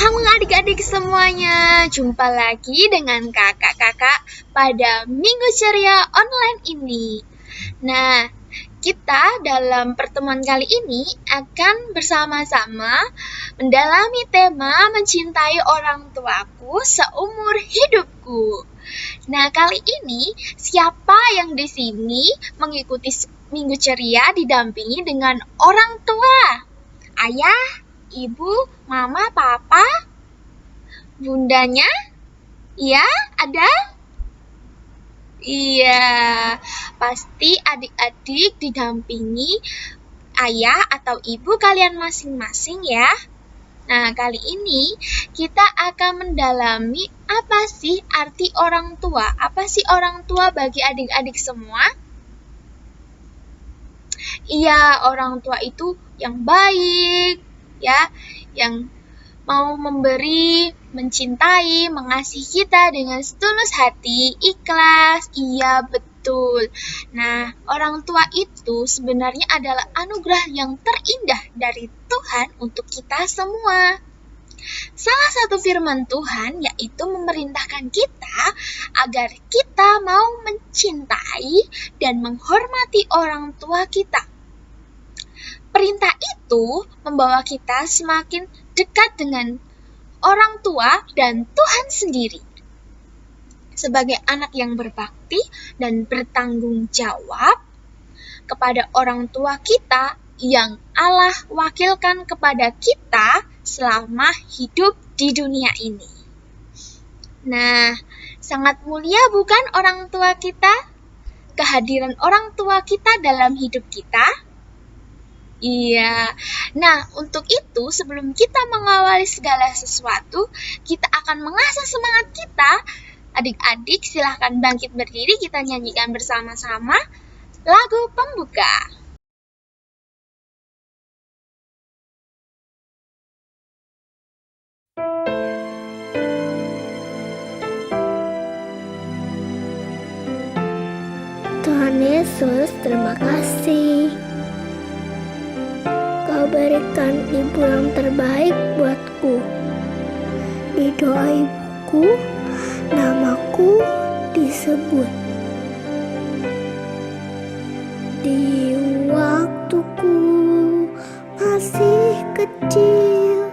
Halo adik-adik semuanya, jumpa lagi dengan kakak-kakak pada Minggu Ceria Online ini. Nah, kita dalam pertemuan kali ini akan bersama-sama mendalami tema mencintai orang tuaku seumur hidupku. Nah, kali ini siapa yang di sini mengikuti Minggu Ceria didampingi dengan orang tua? Ayah, ibu, mama, papa, bundanya? Iya, ada? Iya, pasti adik-adik didampingi ayah atau ibu kalian masing-masing ya. Nah, kali ini kita akan mendalami apa sih arti orang tua? Apa sih orang tua bagi adik-adik semua? Iya, orang tua itu yang baik, ya, yang mau memberi, mencintai, mengasihi kita dengan setulus hati, ikhlas. Iya, betul. Nah, orang tua itu sebenarnya adalah anugerah yang terindah dari Tuhan untuk kita semua. Salah satu firman Tuhan yaitu memerintahkan kita agar kita mau mencintai dan menghormati orang tua kita. Perintah itu membawa kita semakin dekat dengan orang tua dan Tuhan sendiri. Sebagai anak yang berbakti dan bertanggung jawab kepada orang tua kita yang Allah wakilkan kepada kita selama hidup di dunia ini. Nah, sangat mulia bukan orang tua kita? Kehadiran orang tua kita dalam hidup kita? Iya. Nah, untuk itu sebelum kita mengawali segala sesuatu, kita akan mengasah semangat kita. Adik-adik silahkan bangkit berdiri, kita nyanyikan bersama-sama lagu pembuka. Tuhan Yesus, terima kasih. Kau berikan ibu yang terbaik buatku. Di doa ibuku, namaku disebut. Di waktuku masih kecil,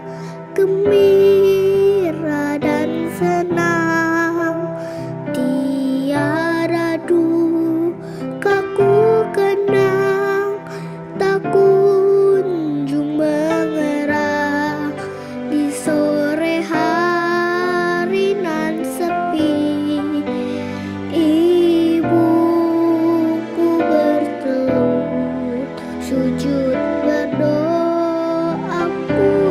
gembira dan senang, tiada duka ku kenang, tak kunjung mengerang. Di sore hari nan sepi, ibuku bertelut, sujud berdoa, aku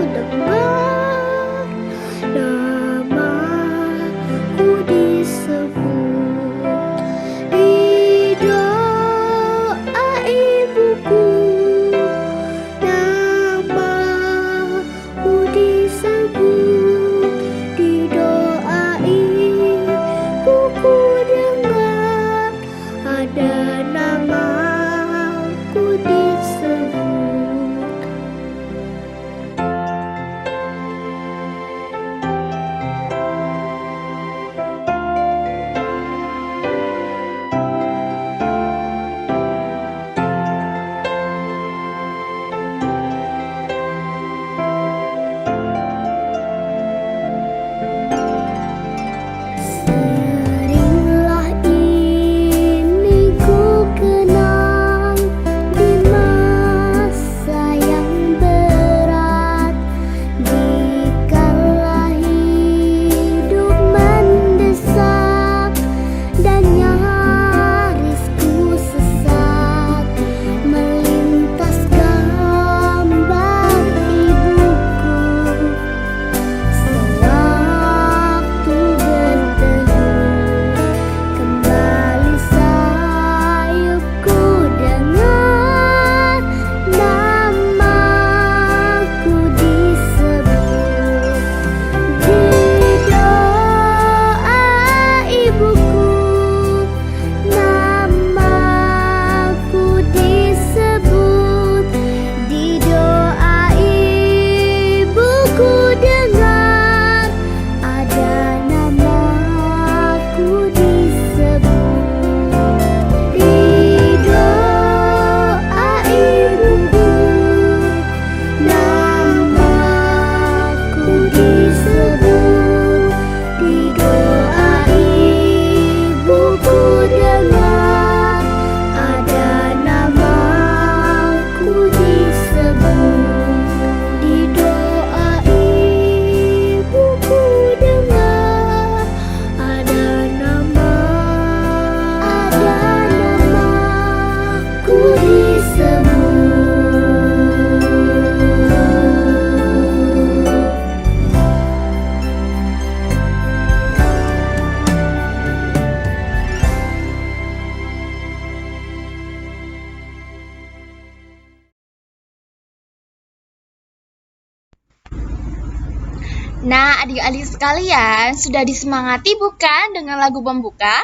Nah, adik-adik sekalian, sudah disemangati bukan dengan lagu pembuka?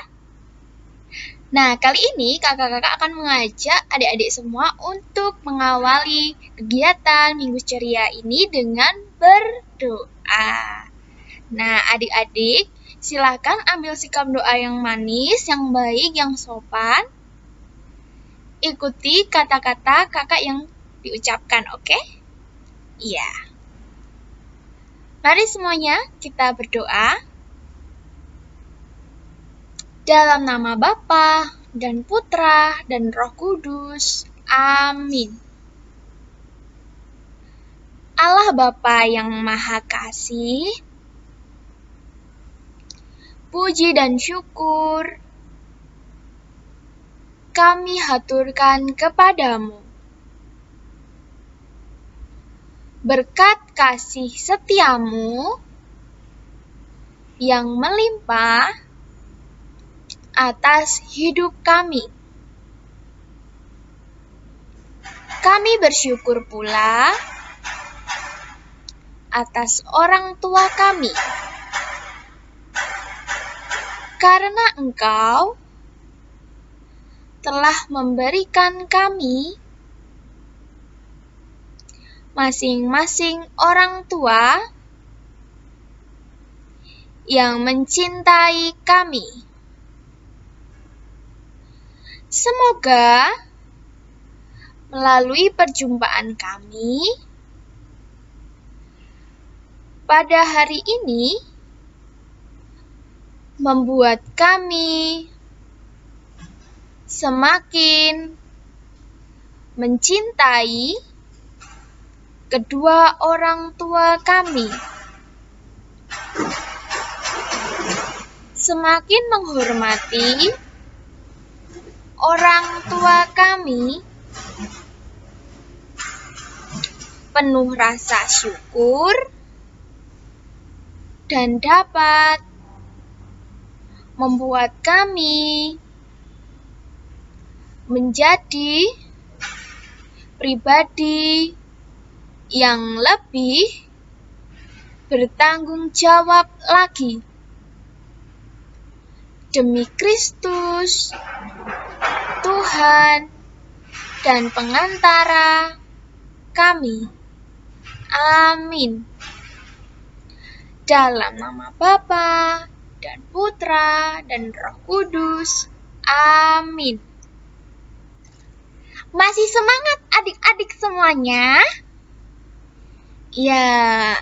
Nah, kali ini kakak-kakak akan mengajak adik-adik semua untuk mengawali kegiatan Minggu Ceria ini dengan berdoa. Nah, adik-adik, silakan ambil sikap doa yang manis, yang baik, yang sopan. Ikuti kata-kata kakak yang diucapkan, oke? Iya. Mari semuanya kita berdoa. Dalam nama Bapa dan Putra dan Roh Kudus. Amin. Allah Bapa yang Maha Kasih, puji dan syukur kami haturkan kepadamu. Berkat kasih setiamu yang melimpah atas hidup kami. Kami bersyukur pula atas orang tua kami, karena Engkau telah memberikan kami masing-masing orang tua yang mencintai kami. Semoga melalui perjumpaan kami pada hari ini membuat kami semakin mencintai kedua orang tua kami, semakin menghormati orang tua kami, penuh rasa syukur, dan dapat membuat kami menjadi pribadi yang lebih bertanggung jawab lagi demi Kristus, Tuhan, dan pengantara kami. Amin. Dalam nama Bapa dan Putra dan Roh Kudus. Amin. Masih semangat adik-adik semuanya? Ya,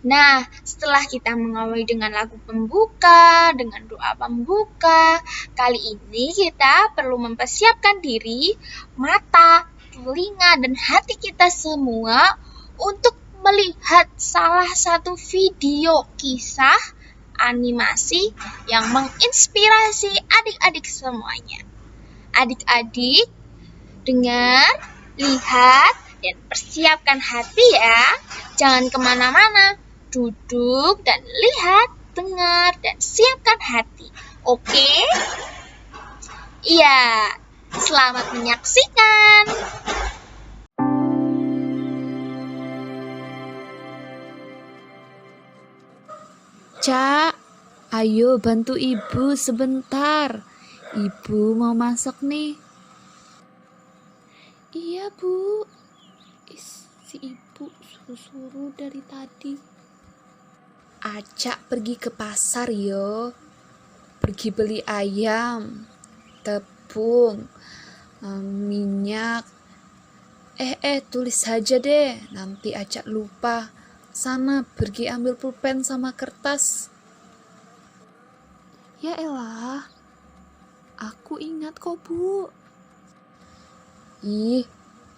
nah setelah kita mengawali dengan lagu pembuka, dengan doa pembuka, kali ini kita perlu mempersiapkan diri, mata, telinga, dan hati kita semua untuk melihat salah satu video kisah animasi yang menginspirasi adik-adik semuanya. Adik-adik, dengar, lihat, dan persiapkan hati ya. Jangan kemana-mana. Duduk dan lihat, dengar, dan siapkan hati. Oke? Iya. Selamat menyaksikan. Cak, ayo bantu ibu sebentar. Ibu mau masak nih. Iya bu. Si ibu suruh-suruh dari tadi. Acak pergi ke pasar yo. Pergi beli ayam, tepung, minyak. Tulis saja deh. Nanti Acak lupa. Sana pergi ambil pulpen sama kertas. Ya elah, aku ingat kok bu. Ih,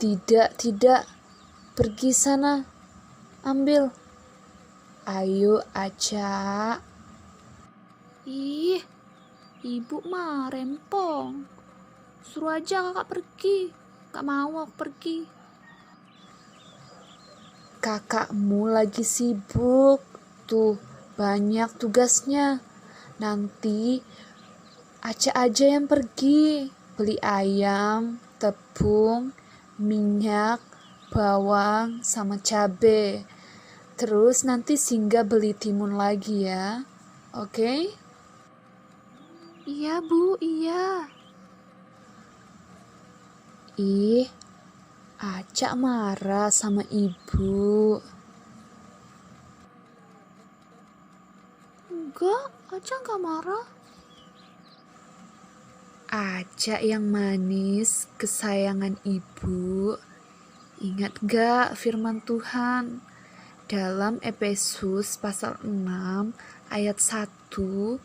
tidak. Pergi sana, ambil. Ayo Acak. Ih, ibu mah rempong. Suruh aja kakak pergi. Gak mau aku pergi. Kakakmu lagi sibuk. Tuh, banyak tugasnya. Nanti Acak aja yang pergi. Beli ayam, tepung, minyak, bawang, sama cabe. Terus nanti Singgah beli timun lagi ya. Oke? Iya, Bu, iya. Ih, Aca marah sama ibu. Enggak, Aca enggak marah. Aca yang manis, kesayangan ibu. Ingat gak firman Tuhan? Dalam Efesus pasal 6 ayat 1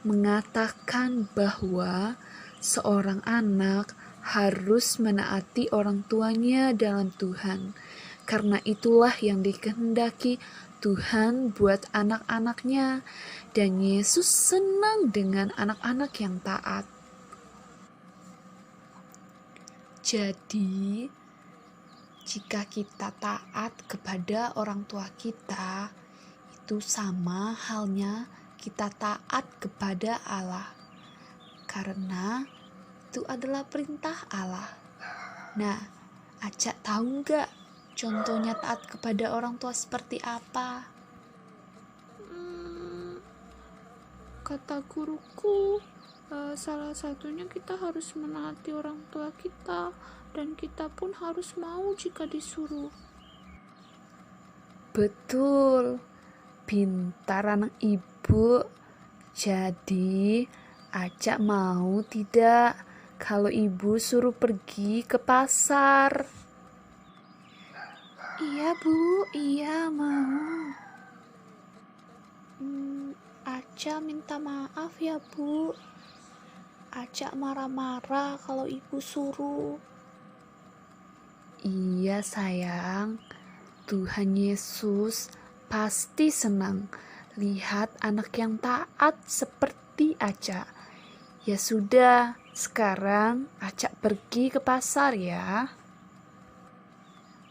mengatakan bahwa seorang anak harus menaati orang tuanya dalam Tuhan. Karena itulah yang dikehendaki Tuhan buat anak-anaknya. Dan Yesus senang dengan anak-anak yang taat. Jadi, jika kita taat kepada orang tua kita, itu sama halnya kita taat kepada Allah. Karena itu adalah perintah Allah. Nah, Aca tahu nggak contohnya taat kepada orang tua seperti apa? Kata guruku, salah satunya kita harus menaati orang tua kita, dan kita pun harus mau jika disuruh. Betul, pintar anak ibu. Jadi, Aca mau tidak kalau ibu suruh pergi ke pasar? Iya, Bu, iya mau. Aca minta maaf ya, Bu. Aca marah-marah kalau ibu suruh. Iya sayang, Tuhan Yesus pasti senang lihat anak yang taat seperti Aca. Ya sudah, sekarang Aca pergi ke pasar ya.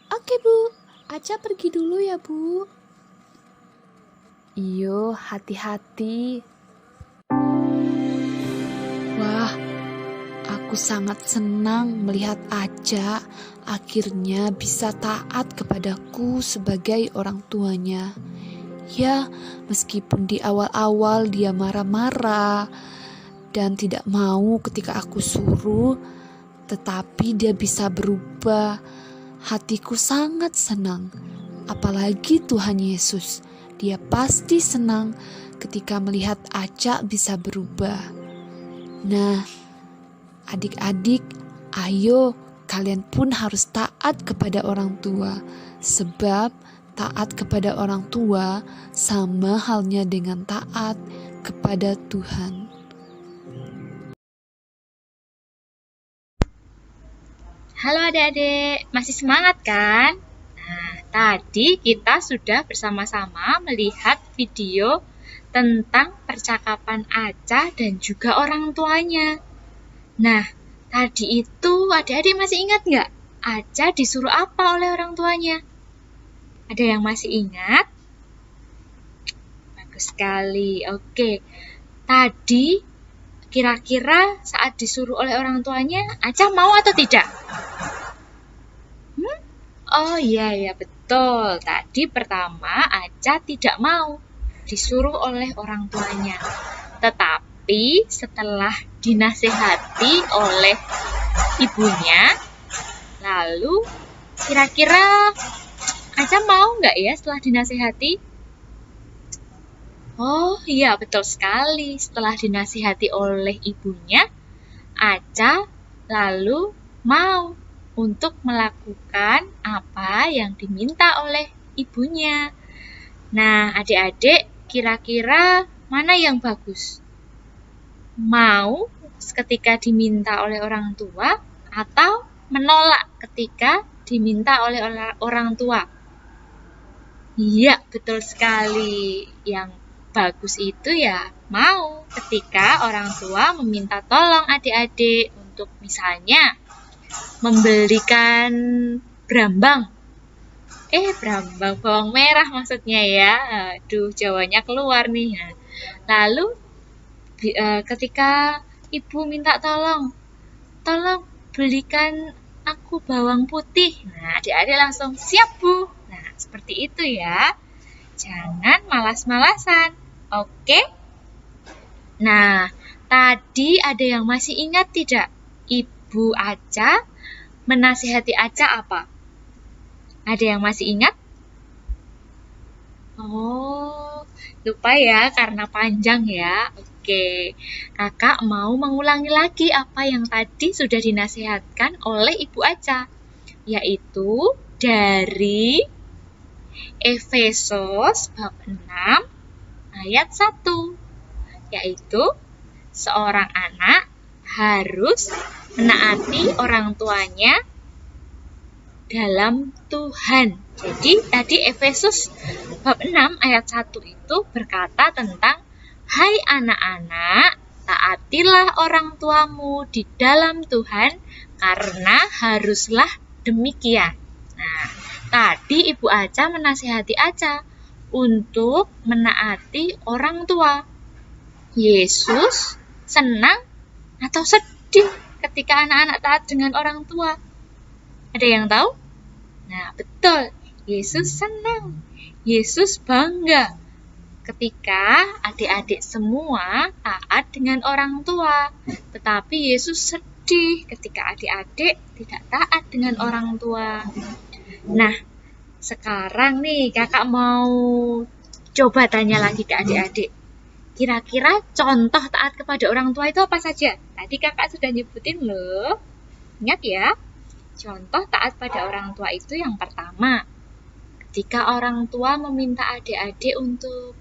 Oke Bu, Aca pergi dulu ya Bu. Iyo, hati-hati. Wah, aku sangat senang melihat Aca akhirnya bisa taat kepadaku sebagai orang tuanya. Ya, meskipun di awal-awal dia marah-marah dan tidak mau ketika aku suruh, tetapi dia bisa berubah. Hatiku sangat senang, apalagi Tuhan Yesus. Dia pasti senang ketika melihat Aca bisa berubah. Nah, adik-adik, ayo kalian pun harus taat kepada orang tua. Sebab taat kepada orang tua sama halnya dengan taat kepada Tuhan. Halo adik-adik, masih semangat kan? Nah, tadi kita sudah bersama-sama melihat video tentang percakapan Aca dan juga orang tuanya. Nah, tadi itu adik-adik masih ingat nggak? Aca disuruh apa oleh orang tuanya? Ada yang masih ingat? Bagus sekali. Oke, tadi kira-kira saat disuruh oleh orang tuanya, Aca mau atau tidak? Oh iya betul. Tadi pertama Aca tidak mau disuruh oleh orang tuanya. Tetapi setelah dinasehati oleh ibunya, lalu kira-kira Aca mau nggak ya setelah dinasehati? Oh iya betul sekali. Setelah dinasihati oleh ibunya, Aca lalu mau untuk melakukan apa yang diminta oleh ibunya. Nah, adik-adik, kira-kira mana yang bagus? Mau ketika diminta oleh orang tua atau menolak ketika diminta oleh orang tua? Iya, betul sekali. Yang bagus itu ya mau ketika orang tua meminta tolong adik-adik untuk misalnya membelikan brambang. Brambang bawang merah maksudnya ya. Aduh, Jawanya keluar nih. Lalu ketika ibu minta tolong belikan aku bawang putih. Nah, adik-adik langsung siap Bu. Nah, seperti itu ya. Jangan malas-malasan. Oke? Nah, tadi ada yang masih ingat tidak? Ibu Aca menasihati Aca apa? Ada yang masih ingat? Oh, lupa ya karena panjang ya. Oke, kakak mau mengulangi lagi apa yang tadi sudah dinasihatkan oleh Ibu Aca, yaitu dari Efesus bab 6 ayat 1, yaitu seorang anak harus menaati orang tuanya dalam Tuhan. Jadi tadi Efesus bab 6 ayat 1 itu berkata tentang, hai anak-anak, taatilah orang tuamu di dalam Tuhan, karena haruslah demikian. Nah, tadi Ibu Aca menasihati Aca untuk menaati orang tua. Yesus senang atau sedih ketika anak-anak taat dengan orang tua? Ada yang tahu? Nah, betul. Yesus senang. Yesus bangga ketika adik-adik semua taat dengan orang tua. Tetapi Yesus sedih ketika adik-adik tidak taat dengan orang tua. Nah, sekarang nih kakak mau coba tanya lagi ke adik-adik. Kira-kira contoh taat kepada orang tua itu apa saja? Tadi kakak sudah nyebutin loh. Ingat ya? Contoh taat pada orang tua itu yang pertama, ketika orang tua meminta adik-adik untuk,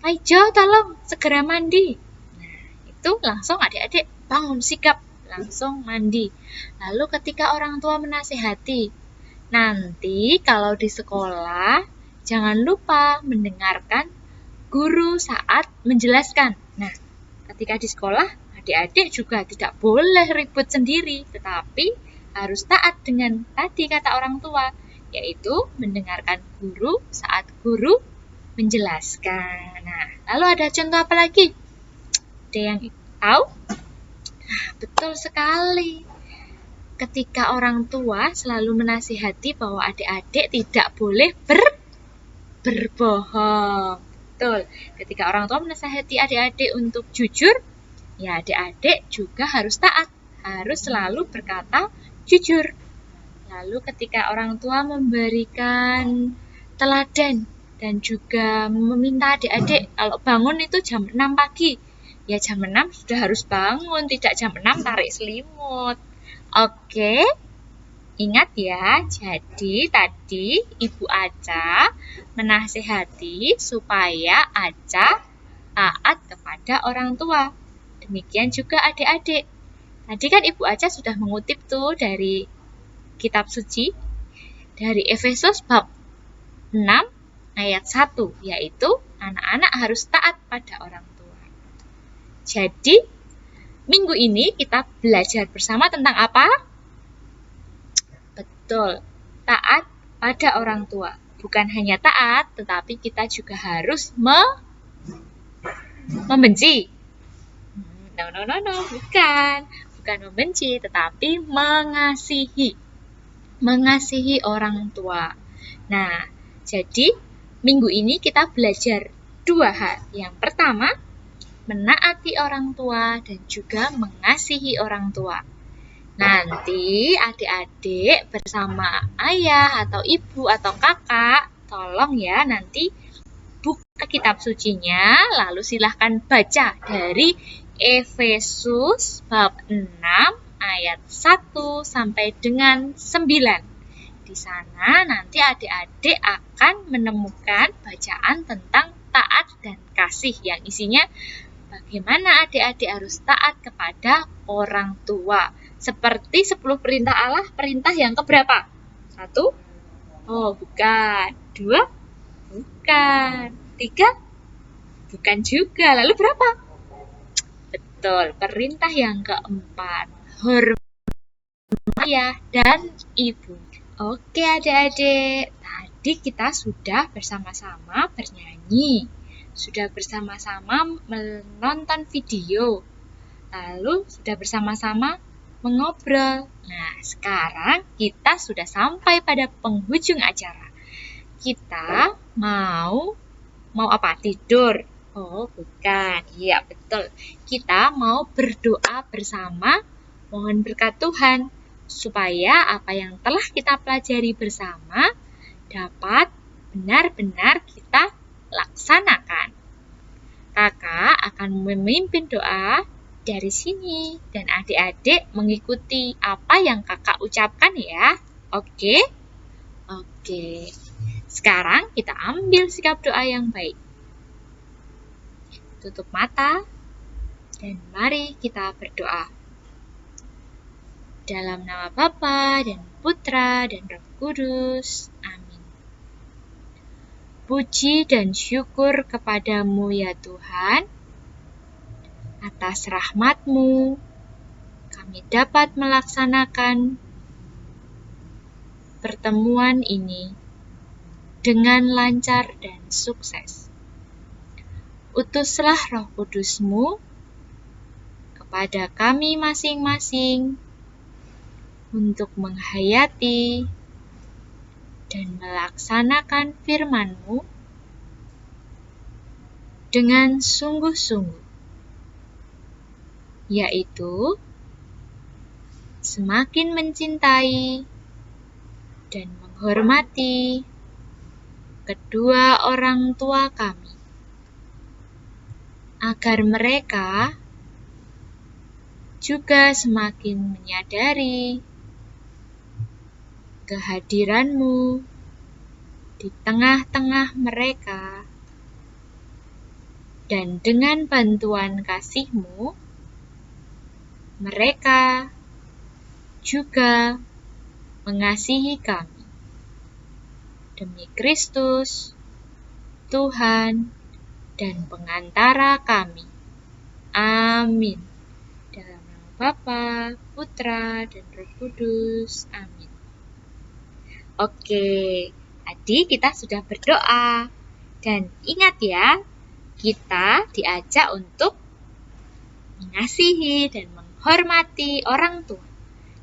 "Ayo tolong segera mandi." Nah, itu langsung adik-adik bangun sigap, langsung mandi. Lalu ketika orang tua menasihati, nanti kalau di sekolah jangan lupa mendengarkan guru saat menjelaskan. Nah, ketika di sekolah adik-adik juga tidak boleh ribut sendiri, tetapi harus taat dengan tadi kata orang tua, yaitu mendengarkan guru saat guru menjelaskan. Nah, lalu ada contoh apa lagi? Ada yang tahu? Nah, betul sekali. Ketika orang tua selalu menasihati bahwa adik-adik tidak boleh berbohong. Betul. Ketika orang tua menasihati adik-adik untuk jujur, ya adik-adik juga harus taat, harus selalu berkata jujur. Lalu ketika orang tua memberikan teladan dan juga meminta adik-adik kalau bangun itu jam 6 pagi, ya jam 6 sudah harus bangun, tidak jam 6 tarik selimut. Oke, ingat ya, jadi tadi Ibu Aca menasihati supaya Aca taat kepada orang tua. Demikian juga adik-adik. Tadi kan Ibu Aca sudah mengutip tuh dari kitab suci, dari Efesus bab 6 ayat 1, yaitu anak-anak harus taat pada orang tua. Jadi, minggu ini kita belajar bersama tentang apa? Betul, taat pada orang tua. Bukan hanya taat, tetapi kita juga harus membenci. No, bukan membenci, tetapi mengasihi. Mengasihi orang tua. Nah, jadi minggu ini kita belajar 2 hal. Yang pertama, menaati orang tua dan juga mengasihi orang tua. Nanti adik-adik bersama ayah atau ibu atau kakak, tolong ya nanti buka kitab sucinya, lalu silahkan baca dari Efesus bab 6 ayat 1 sampai dengan 9. Di sana nanti adik-adik akan menemukan bacaan tentang taat dan kasih yang isinya bagaimana adik-adik harus taat kepada orang tua. Seperti 10 perintah Allah, perintah yang keberapa? 1? Oh, bukan. 2? Bukan. 3? Bukan juga. Lalu berapa? Betul, perintah yang keempat. Hormat ayah dan ibu. Oke adik-adik, tadi kita sudah bersama-sama bernyanyi, sudah bersama-sama menonton video, lalu sudah bersama-sama mengobrol. Nah, sekarang kita sudah sampai pada penghujung acara. Kita mau apa? Tidur? Oh, bukan. Iya, betul. Kita mau berdoa bersama, mohon berkat Tuhan, supaya apa yang telah kita pelajari bersama dapat benar-benar kita laksanakan. Kakak akan memimpin doa dari sini, dan adik-adik mengikuti apa yang kakak ucapkan ya. Oke? Oke. Sekarang kita ambil sikap doa yang baik. Tutup mata dan mari kita berdoa. Dalam nama Bapa dan Putra dan Roh Kudus. Amin. Puji dan syukur kepadamu ya Tuhan. Atas rahmat-Mu, kami dapat melaksanakan pertemuan ini dengan lancar dan sukses. Utuslah Roh Kudus-Mu kepada kami masing-masing untuk menghayati dan melaksanakan firman-Mu dengan sungguh-sungguh, yaitu semakin mencintai dan menghormati kedua orang tua kami, agar mereka juga semakin menyadari kehadiran-Mu di tengah-tengah mereka, dan dengan bantuan kasih-Mu, mereka juga mengasihi kami. Demi Kristus, Tuhan dan pengantara kami. Amin. Dalam nama Bapa, Putra, dan Roh Kudus. Amin. Oke, tadi kita sudah berdoa. Dan ingat ya, kita diajak untuk mengasihi dan menghormati orang tua.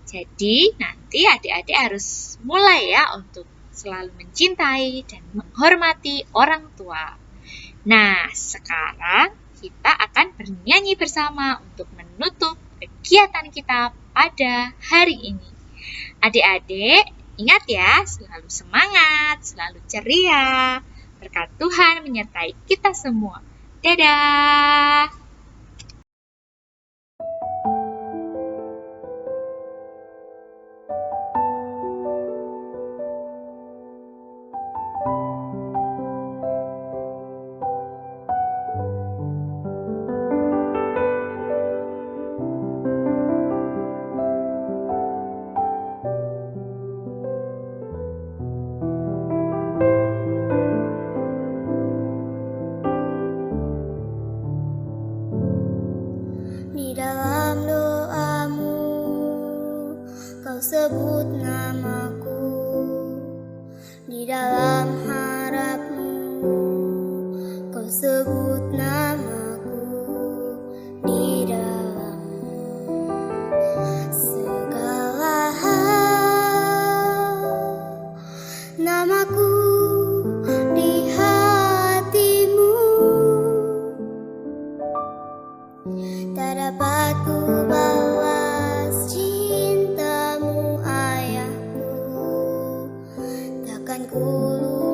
Jadi nanti adik-adik harus mulai ya untuk selalu mencintai dan menghormati orang tua. Nah, sekarang kita akan bernyanyi bersama untuk menutup kegiatan kita pada hari ini. Adik-adik, ingat ya, selalu semangat, selalu ceria. Berkat Tuhan menyertai kita semua. Dadah! Di dalam doamu, kau sebut namaku. Di dalam harapmu, kau sebut namaku. Di dalam segala hal, namaku di hatimu. Tak dapat ku balas cintamu ayahku, takkan ku lupa